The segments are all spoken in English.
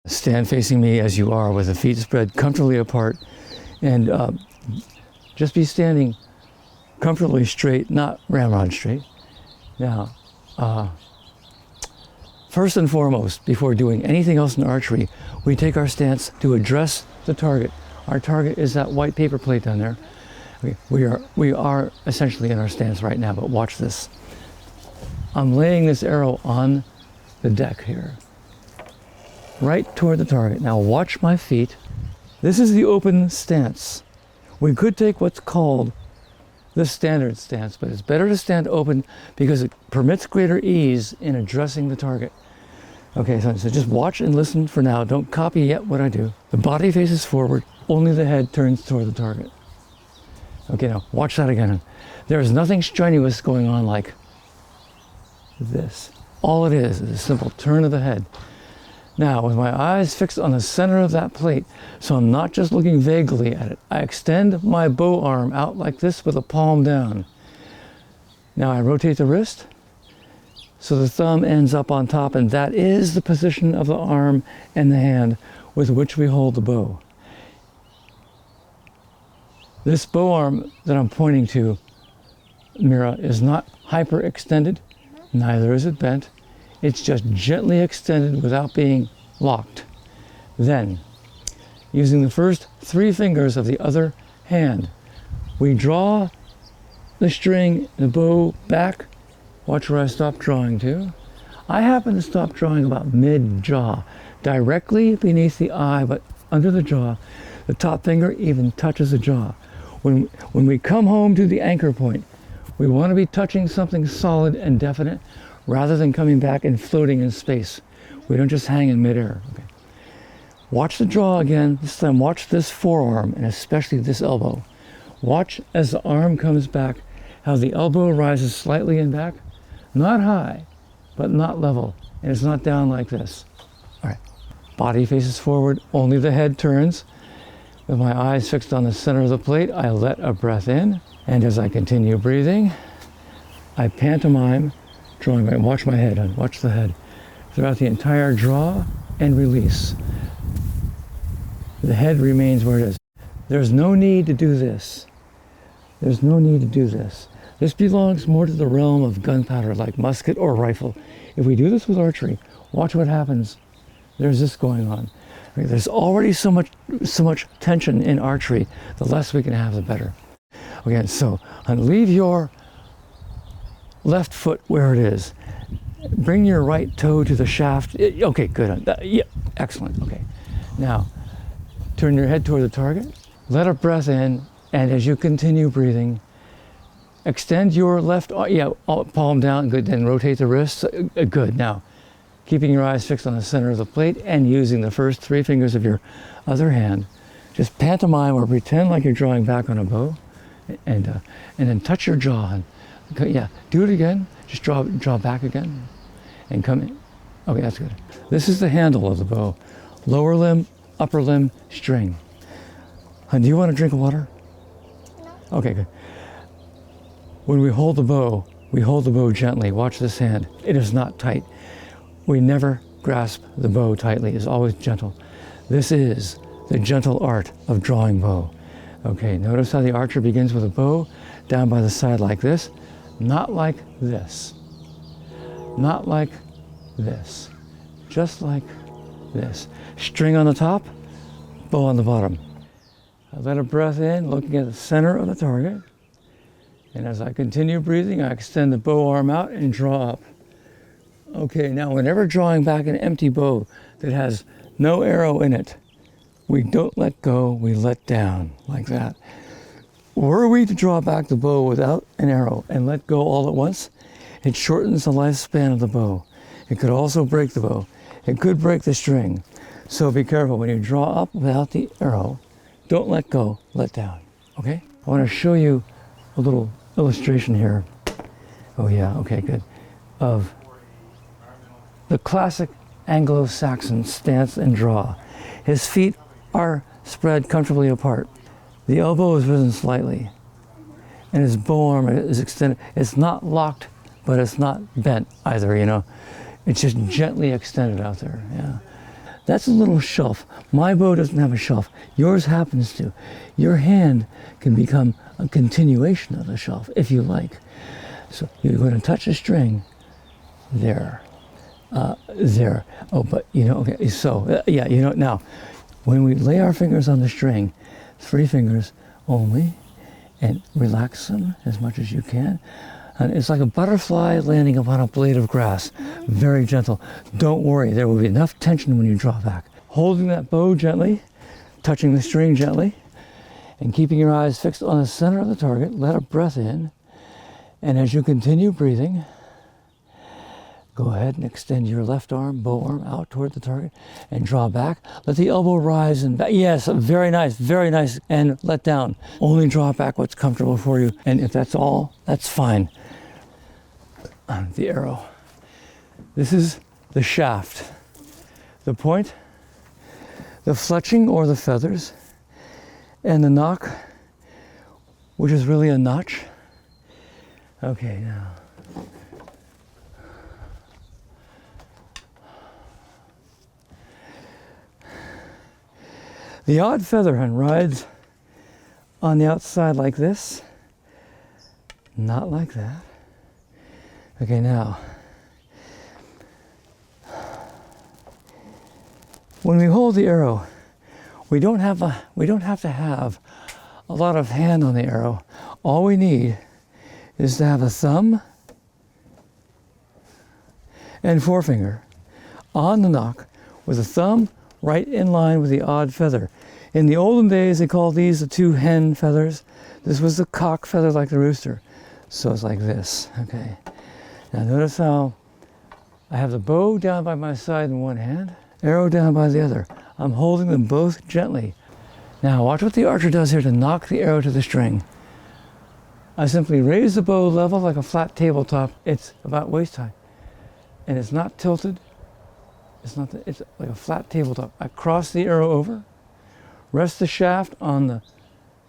Stand facing me as you are with the feet spread comfortably apart, and just be standing comfortably straight, not ramrod straight. Now, first and foremost, before doing anything else in archery, we take our stance to address the target. Our target is that white paper plate down there. We are essentially in our stance right now, but watch this. I'm laying this arrow on the deck here, right toward the target. Now watch my feet. This is the open stance. We could take what's called the standard stance, but it's better to stand open because it permits greater ease in addressing the target. Okay, so just watch and listen for now. Don't copy yet what I do. The body faces forward, only the head turns toward the target. Okay, now watch that again. There is nothing strenuous going on like this. All it is a simple turn of the head. Now, with my eyes fixed on the center of that plate, so I'm not just looking vaguely at it, I extend my bow arm out like this with the palm down. Now I rotate the wrist, so the thumb ends up on top, and that is the position of the arm and the hand with which we hold the bow. This bow arm that I'm pointing to, Mira, is not hyperextended, neither is it bent. It's just gently extended without being locked. Then, using the first 3 fingers of the other hand, we draw the string, the bow back. Watch where I stop drawing to. I happen to stop drawing about mid-jaw, directly beneath the eye, but under the jaw. The top finger even touches the jaw. When we come home to the anchor point, we want to be touching something solid and definite, rather than coming back and floating in space. We don't just hang in midair. Okay. Watch the draw again. This time watch this forearm, and especially this elbow. Watch as the arm comes back, how the elbow rises slightly in back. Not high, but not level. And it's not down like this. All right. Body faces forward, only the head turns. With my eyes fixed on the center of the plate, I let a breath in. And as I continue breathing, I pantomime drawing. Watch my head, and watch the head. Throughout the entire draw and release, the head remains where it is. There's no need to do this. There's no need to do this. This belongs more to the realm of gunpowder, like musket or rifle. If we do this with archery, watch what happens. There's this going on. There's already so much tension in archery. The less we can have, the better. Okay, so leave your left foot where it is. Bring your right toe to the shaft. Okay, good. Yeah, excellent. Okay. Now, turn your head toward the target. Let a breath in, and as you continue breathing, extend your left, palm down. Good. Then rotate the wrists. Good. Now, keeping your eyes fixed on the center of the plate and using the first 3 fingers of your other hand, just pantomime or pretend like you're drawing back on a bow, and then touch your jaw. Yeah, do it again. Just draw back again, and come in. Okay, that's good. This is the handle of the bow. Lower limb, upper limb, string. Do you want a drink of water? No. Okay, good. When we hold the bow gently. Watch this hand. It is not tight. We never grasp the bow tightly. It's always gentle. This is the gentle art of drawing bow. Okay, notice how the archer begins with a bow down by the side like this. Not like this. Not like this. Just like this. String on the top, bow on the bottom. I let a breath in, looking at the center of the target. And as I continue breathing, I extend the bow arm out and draw up. Okay, now whenever drawing back an empty bow that has no arrow in it, we don't let go, we let down, like that. Were we to draw back the bow without an arrow and let go all at once, it shortens the lifespan of the bow. It could also break the bow. It could break the string. So be careful when you draw up without the arrow. Don't let go, let down. Okay? I want to show you a little illustration here. Oh yeah, okay, good. Of the classic Anglo-Saxon stance and draw. His feet are spread comfortably apart. The elbow is risen slightly, and his bow arm is extended. It's not locked, but it's not bent either, you know. It's just gently extended out there, yeah. That's a little shelf. My bow doesn't have a shelf. Yours happens to. Your hand can become a continuation of the shelf, if you like. So you're going to touch a string there, there. Oh, but okay, so, yeah, now, when we lay our fingers on the string, 3 fingers only, and relax them as much as you can. And it's like a butterfly landing upon a blade of grass. Very gentle. Don't worry, there will be enough tension when you draw back. Holding that bow gently, touching the string gently, and keeping your eyes fixed on the center of the target. Let a breath in. And as you continue breathing, go ahead and extend your left arm, bow arm, out toward the target and draw back. Let the elbow rise and back. Yes, very nice, very nice. And let down. Only draw back what's comfortable for you. And if that's all, that's fine. The arrow. This is the shaft. The point, the fletching or the feathers, and the nock, which is really a notch. Okay, now. The odd featherhen rides on the outside like this, not like that. Okay, now, when we hold the arrow, we don't have to have a lot of hand on the arrow. All we need is to have a thumb and forefinger on the nock with a thumb right in line with the odd feather. In the olden days, they called these the 2 hen feathers. This was the cock feather like the rooster. So it's like this, okay. Now notice how I have the bow down by my side in one hand, arrow down by the other. I'm holding them both gently. Now watch what the archer does here to knock the arrow to the string. I simply raise the bow level like a flat tabletop. It's about waist high. And it's not tilted. It's like a flat tabletop. I cross the arrow over, rest the shaft on the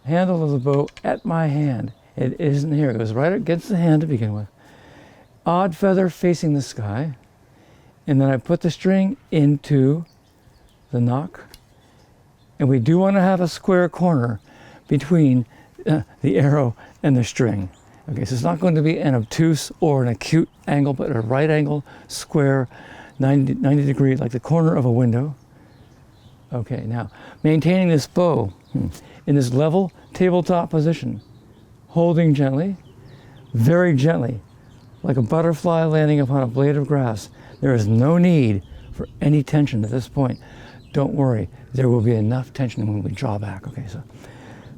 handle of the bow at my hand. It isn't here. It goes right against the hand to begin with. Odd feather facing the sky. And then I put the string into the nock. And we do want to have a square corner between the arrow and the string. Okay, so it's not going to be an obtuse or an acute angle, but a right angle, square, 90 degree, like the corner of a window. Okay, now, maintaining this bow in this level tabletop position, holding gently, very gently, like a butterfly landing upon a blade of grass. There is no need for any tension at this point. Don't worry, there will be enough tension when we draw back. Okay, so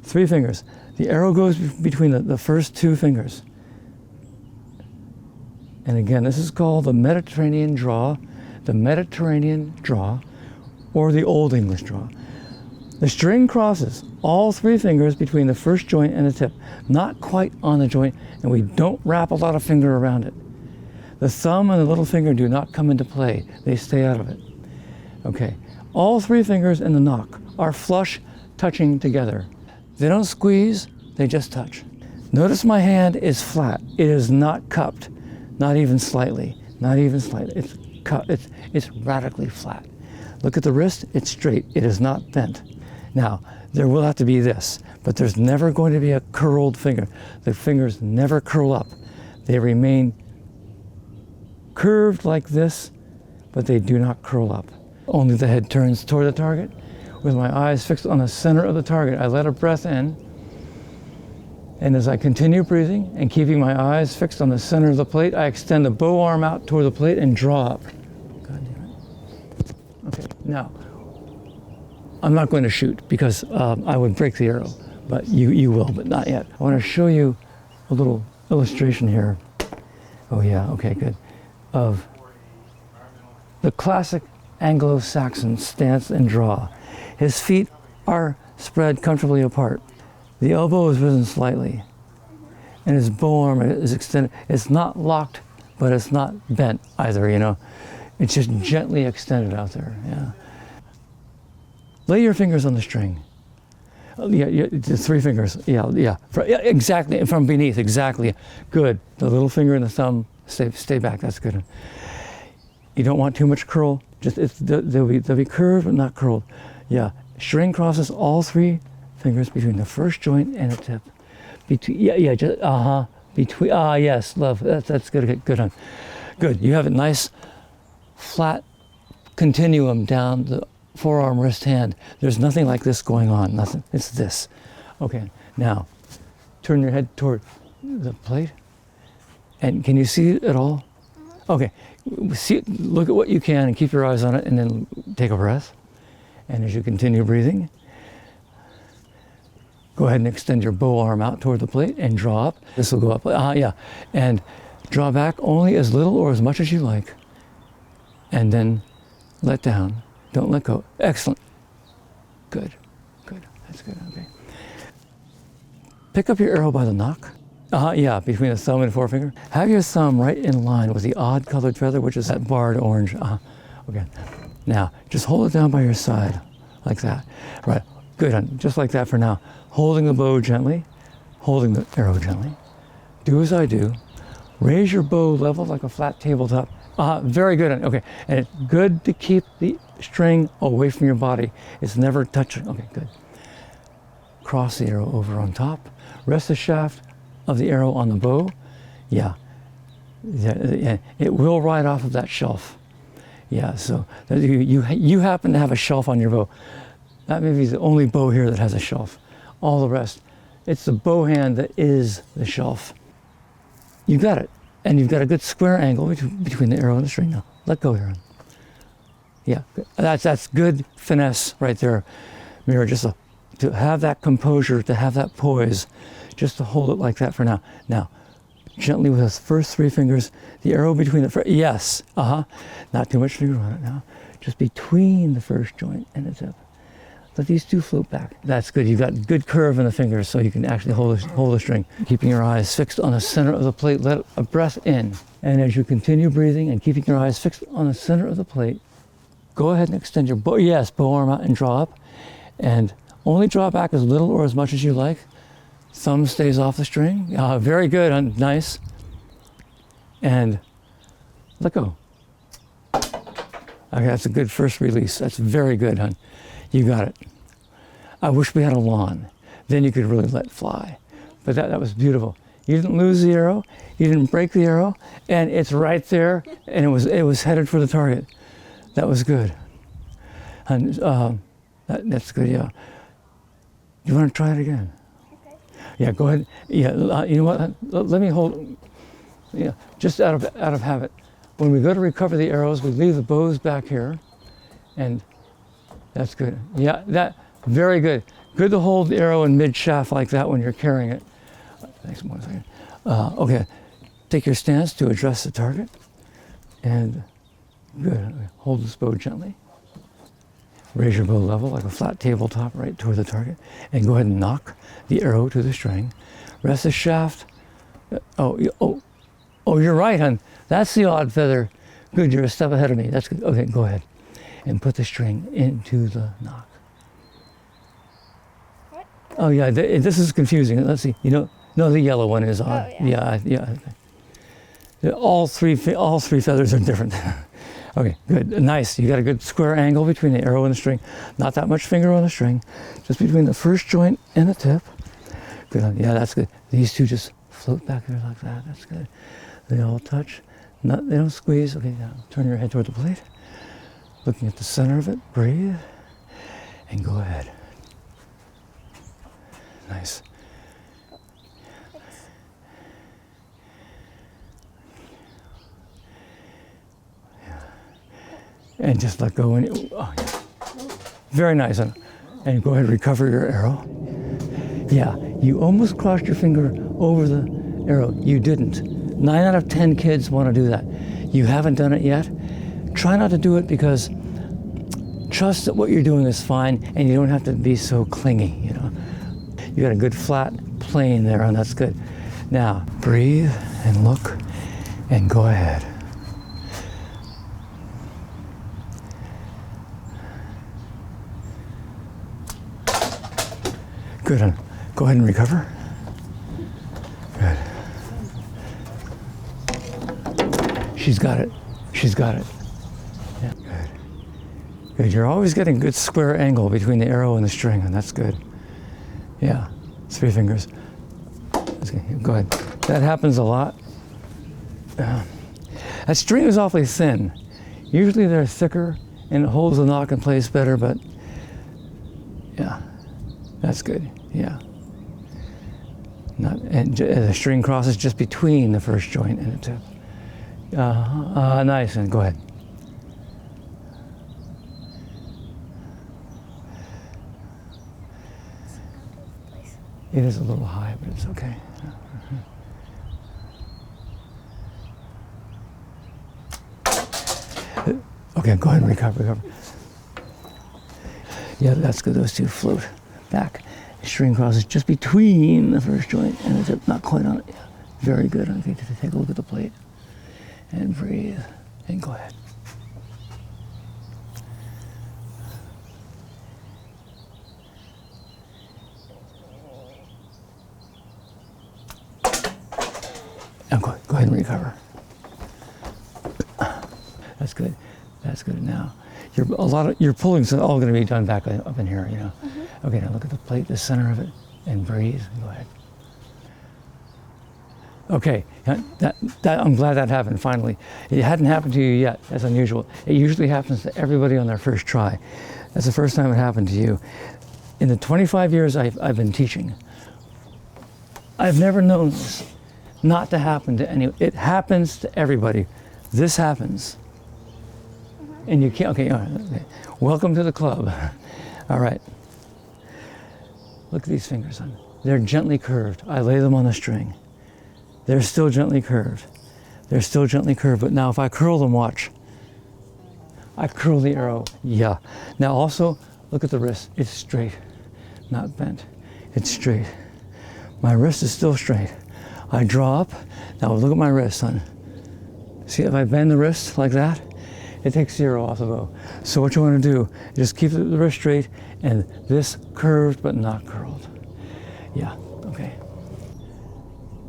3 fingers. The arrow goes between the first 2 fingers. And again, this is called the Mediterranean draw, or the Old English draw. The string crosses all 3 fingers between the first joint and the tip, not quite on the joint, and we don't wrap a lot of finger around it. The thumb and the little finger do not come into play. They stay out of it. Okay, all 3 fingers in the nock are flush, touching together. They don't squeeze, they just touch. Notice my hand is flat. It is not cupped, not even slightly, not even slightly. It's radically flat. Look at the wrist, it's straight. It is not bent. Now, there will have to be this, but there's never going to be a curled finger. The fingers never curl up. They remain curved like this, but they do not curl up. Only the head turns toward the target. With my eyes fixed on the center of the target, I let a breath in. And as I continue breathing and keeping my eyes fixed on the center of the plate, I extend the bow arm out toward the plate and draw up. God damn it. Okay, now, I'm not going to shoot because I would break the arrow, but you will, but not yet. I want to show you a little illustration here. Oh yeah, okay, good. Of the classic Anglo-Saxon stance and draw. His feet are spread comfortably apart. The elbow is risen slightly, and his bow arm is extended. It's not locked, but it's not bent either, you know. It's just gently extended out there, yeah. Lay your fingers on the string. Yeah, the 3 fingers, yeah, exactly, from beneath, exactly. Good, the little finger and the thumb, stay back, that's good. You don't want too much curl. Just they'll be curved but not curled. Yeah. String crosses all 3 fingers between the first joint and the tip. Between just between yes, love. That's good. Good on. Good. You have a nice flat continuum down the forearm, wrist, hand. There's nothing like this going on. Nothing. It's this. Okay. Now, turn your head toward the plate. And can you see it at all? Okay. Look at what you can and keep your eyes on it, and then take a breath. And as you continue breathing, go ahead and extend your bow arm out toward the plate and draw up. This will go up. And draw back only as little or as much as you like. And then let down. Don't let go. Excellent. Good. That's good. Okay. Pick up your arrow by the nock. Between the thumb and forefinger. Have your thumb right in line with the odd colored feather, which is that barred orange. Okay. Now, just hold it down by your side, like that. Right. Good. Just like that for now. Holding the bow gently, holding the arrow gently. Do as I do. Raise your bow level like a flat tabletop. Very good. Okay. And it's good to keep the string away from your body. It's never touching. Okay, good. Cross the arrow over on top. Rest the shaft of the arrow on the bow. Yeah. It will ride off of that shelf. Yeah, so you happen to have a shelf on your bow. That may be the only bow here that has a shelf. All the rest, it's the bow hand that is the shelf. You got it. And you've got a good square angle between the arrow and the string. Now, let go here. Yeah, that's good finesse right there, Mira, just to have that composure, to have that poise, just to hold it like that for now. Now, gently with those first 3 fingers, the arrow between the first, yes, not too much finger on it now. Just between the first joint and the tip. Let these 2 float back. That's good. You've got good curve in the fingers, so you can actually hold the string. Keeping your eyes fixed on the center of the plate, let a breath in. And as you continue breathing and keeping your eyes fixed on the center of the plate, go ahead and extend your bow arm out and draw up. And only draw back as little or as much as you like. Thumb stays off the string. Very good, nice. And let go. Okay, that's a good first release. That's very good, hon. You got it. I wish we had a lawn. Then you could really let fly. But that was beautiful. You didn't lose the arrow. You didn't break the arrow. And it's right there. And it was headed for the target. That was good. And that's good, yeah. You want to try it again? Okay. Yeah, go ahead. Yeah, you know what? Let me hold. Yeah, just out of habit. When we go to recover the arrows, we leave the bows back here, and that's good. Yeah, very good. Good to hold the arrow in mid shaft like that when you're carrying it. Thanks, 1 second. Okay, take your stance to address the target, and good. Hold this bow gently. Raise your bow level like a flat tabletop right toward the target, and go ahead and knock the arrow to the string. Rest the shaft. Oh, you're right, hon. That's the odd feather. Good, you're a step ahead of me. That's good. Okay, go ahead and put the string into the knock. What? Oh yeah, this is confusing. Let's see. No, the yellow one is odd. Oh, yeah. All three feathers are different. Okay, good, nice. You got a good square angle between the arrow and the string. Not that much finger on the string, just between the first joint and the tip. Good, yeah, that's good. These 2 just float back there like that. That's good. They all touch. They don't squeeze. Okay, now turn your head toward the plate. Looking at the center of it, breathe, and go ahead. Nice. Yeah. And just let go. Very nice. And go ahead and recover your arrow. Yeah, you almost crossed your finger over the arrow. You didn't. 9 out of 10 kids want to do that. You haven't done it yet. Try not to do it, because trust that what you're doing is fine, and you don't have to be so clingy, you know. You got a good flat plane there, and that's good. Now, breathe and look and go ahead. Good, hon. Go ahead and recover. Good. She's got it. Yeah, good. Good, you're always getting good square angle between the arrow and the string, and that's good. Yeah, 3 fingers. Go ahead. That happens a lot. That string is awfully thin. Usually they're thicker and it holds the knock in place better, but yeah, that's good. Yeah. And the string crosses just between the first joint and the tip. Nice, and go ahead. It is a little high, but it's okay. Okay, go ahead and recover. Yeah, that's good. Those two float back. The string crosses just between the first joint and the tip, not quite on it. Yeah. Very good. Okay, take a look at the plate and breathe and go ahead. Now go ahead and recover. That's good. That's good. Now, your pulling's all going to be done back up in here, you know. Mm-hmm. Okay, now look at the plate, the center of it, and breathe. Go ahead. Okay, I'm glad that happened finally. It hadn't happened to you yet. That's unusual. It usually happens to everybody on their first try. That's the first time it happened to you. In the 25 years I've been teaching, I've never known this not to happen to anyone. It happens to everybody. This happens. And you can't, okay, all right, okay. Welcome to the club. All right. Look at these fingers, son. They're gently curved. I lay them on the string. They're still gently curved. They're still gently curved, but now if I curl them, watch. I curl the arrow, yeah. Now also, look at the wrist. It's straight, not bent. It's straight. My wrist is still straight. I draw up. Now look at my wrist, son. See, if I bend the wrist like that, it takes the arrow off the bow. So what you want to do, just keep the wrist straight and this curved but not curled. Yeah, okay.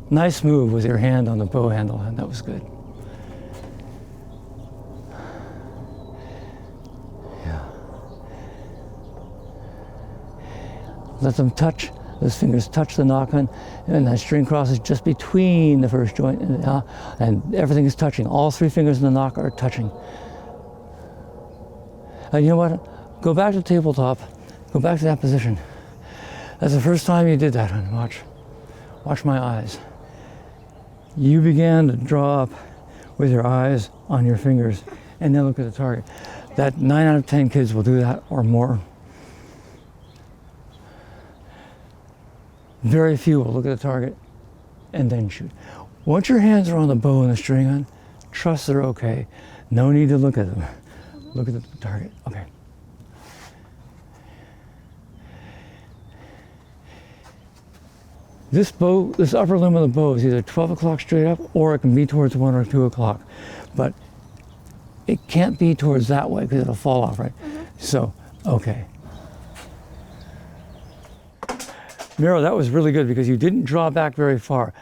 Nice move with your hand on the bow handle, and that was good. Yeah. Let them touch, those fingers touch the knock-on, and that string crosses just between the first joint, and everything is touching. All 3 fingers in the knock are touching. And you know what? Go back to the tabletop. Go back to that position. That's the first time you did that, honey. Watch my eyes. You began to draw up with your eyes on your fingers and then look at the target. That 9 out of 10 kids will do that or more. Very few will look at the target and then shoot. Once your hands are on the bow and the string on, trust they're okay. No need to look at them. Look at the target. Okay. This bow, this upper limb of the bow is either 12 o'clock straight up or it can be towards 1 or 2 o'clock. But it can't be towards that way because it'll fall off, right? Mm-hmm. So, okay. Miro, that was really good because you didn't draw back very far.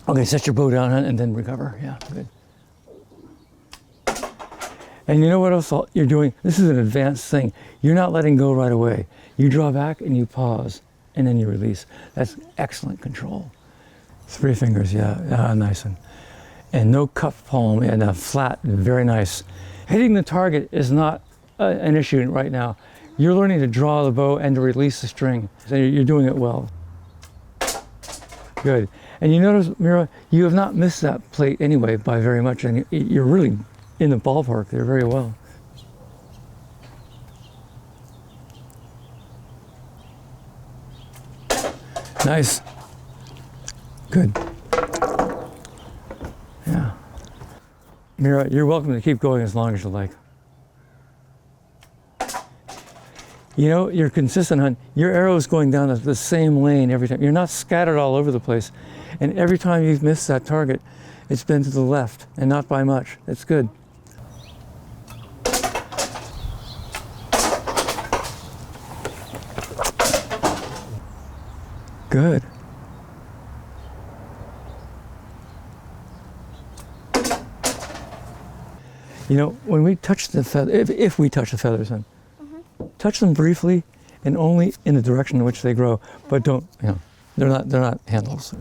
Okay, set your bow down and then recover. Yeah, good. And you know what else you're doing? This is an advanced thing. You're not letting go right away. You draw back and you pause and then you release. That's excellent control. 3 fingers, yeah, nice one. And no cupped palm and a flat, very nice. Hitting the target is not an issue right now. You're learning to draw the bow and to release the string. So you're doing it well. Good. And you notice, Mira, you have not missed that plate anyway by very much, and you're really in the ballpark there very well. Nice. Good. Yeah. Mira, you're welcome to keep going as long as you like. You know, you're consistent, hon. Your arrow is going down the same lane every time. You're not scattered all over the place. And every time you've missed that target, it's been to the left and not by much. It's good. Good. You know, when we touch the feather, if we touch the feathers, then touch them briefly and only in the direction in which they grow, but don't, you know, they're not handles.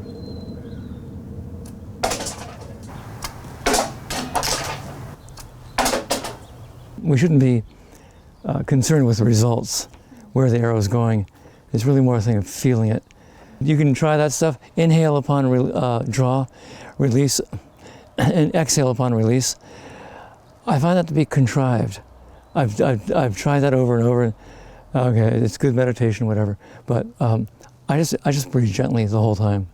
We shouldn't be concerned with the results, where the arrow is going. It's really more a thing of feeling it. You can try that stuff. Inhale upon draw, release, and exhale upon release. I find that to be contrived. I've tried that over and over. Okay, it's good meditation, whatever. But I just breathe gently the whole time.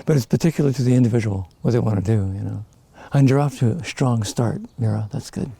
But it's particular to the individual what they want to do, you know. And you're off to a strong start, Mira. That's good.